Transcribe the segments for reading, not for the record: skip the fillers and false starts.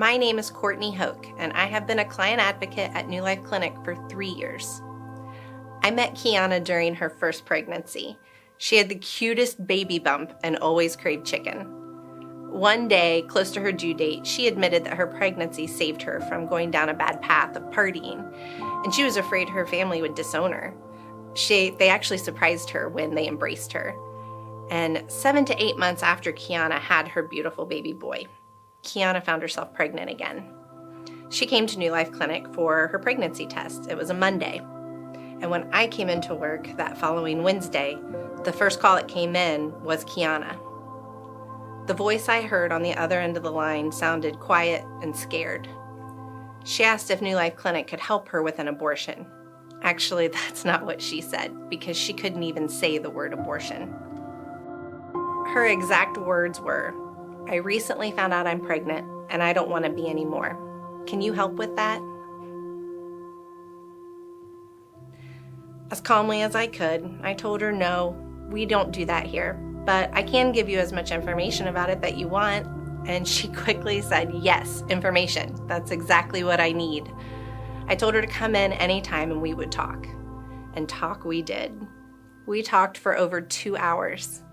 My name is Courtney Hoke, and I have been a client advocate at New Life Clinic for 3 years. I met Keonna during her first pregnancy. She had the cutest baby bump and always craved chicken. One day, close to her due date, she admitted that her pregnancy saved her from going down a bad path of partying, and she was afraid her family would disown her. They actually surprised her when they embraced her. And 7 to 8 months after Keonna had her beautiful baby boy, Keonna found herself pregnant again. She came to New Life Clinic for her pregnancy test. It was a Monday. And when I came into work that following Wednesday, the first call that came in was Keonna. The voice I heard on the other end of the line sounded quiet and scared. She asked if New Life Clinic could help her with an abortion. Actually, that's not what she said, because she couldn't even say the word abortion. Her exact words were, "I recently found out I'm pregnant, and I don't want to be anymore. Can you help with that?" As calmly as I could, I told her, "No, we don't do that here, but I can give you as much information about it that you want." And she quickly said, "Yes, information. That's exactly what I need." I told her to come in anytime and we would talk. And talk we did. We talked for over 2 hours.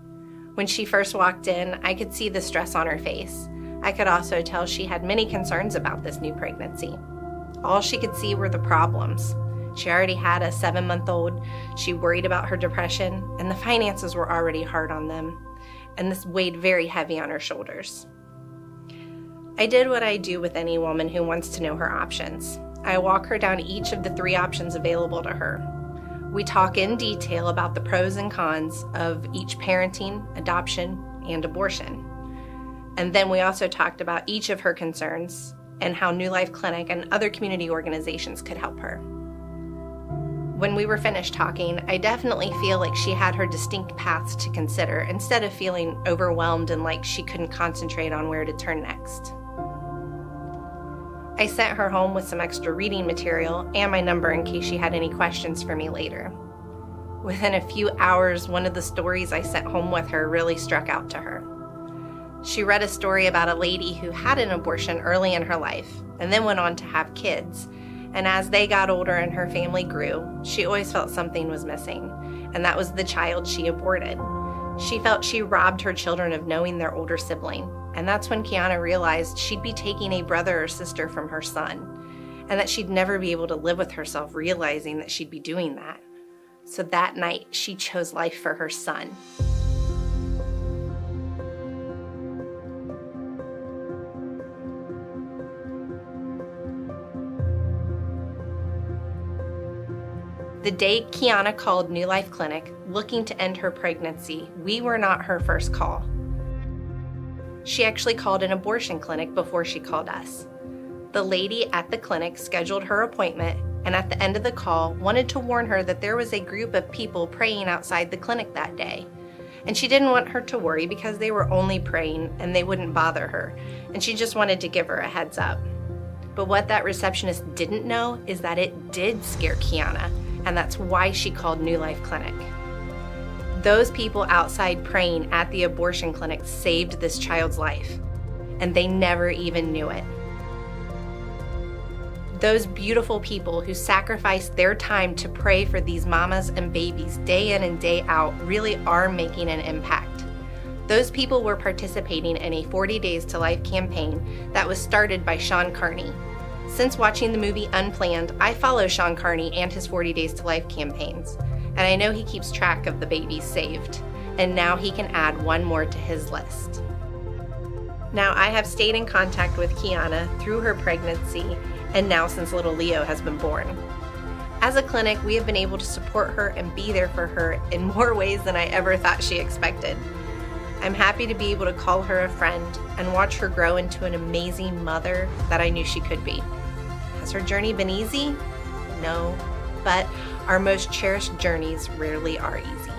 When she first walked in, I could see the stress on her face. I could also tell she had many concerns about this new pregnancy. All she could see were the problems. She already had a 7-month-old, she worried about her depression, and the finances were already hard on them, and this weighed very heavy on her shoulders. I did what I do with any woman who wants to know her options. I walk her down each of the 3 options available to her. We talk in detail about the pros and cons of each parenting, adoption, and abortion. And then we also talked about each of her concerns and how New Life Clinic and other community organizations could help her. When we were finished talking, I definitely feel like she had her distinct paths to consider instead of feeling overwhelmed and like she couldn't concentrate on where to turn next. I sent her home with some extra reading material and my number in case she had any questions for me later. Within a few hours, one of the stories I sent home with her really struck out to her. She read a story about a lady who had an abortion early in her life and then went on to have kids. And as they got older and her family grew, she always felt something was missing, and that was the child she aborted. She felt she robbed her children of knowing their older sibling, and that's when Keonna realized she'd be taking a brother or sister from her son, and that she'd never be able to live with herself realizing that she'd be doing that. So that night, she chose life for her son. The day Keonna called New Life Clinic looking to end her pregnancy, we were not her first call. She actually called an abortion clinic before she called us. The lady at the clinic scheduled her appointment, and at the end of the call wanted to warn her that there was a group of people praying outside the clinic that day. And she didn't want her to worry because they were only praying and they wouldn't bother her, and she just wanted to give her a heads up. But what that receptionist didn't know is that it did scare Keonna, and that's why she called New Life Clinic. Those people outside praying at the abortion clinic saved this child's life, and they never even knew it. Those beautiful people who sacrificed their time to pray for these mamas and babies day in and day out really are making an impact. Those people were participating in a 40 Days to Life campaign that was started by Sean Carney. Since watching the movie Unplanned, I follow Sean Carney and his 40 Days to Life campaigns, and I know he keeps track of the babies saved, and now he can add one more to his list. Now, I have stayed in contact with Keonna through her pregnancy, and now since little Leo has been born. As a clinic, we have been able to support her and be there for her in more ways than I ever thought she expected. I'm happy to be able to call her a friend and watch her grow into an amazing mother that I knew she could be. Has her journey been easy? No, but our most cherished journeys rarely are easy.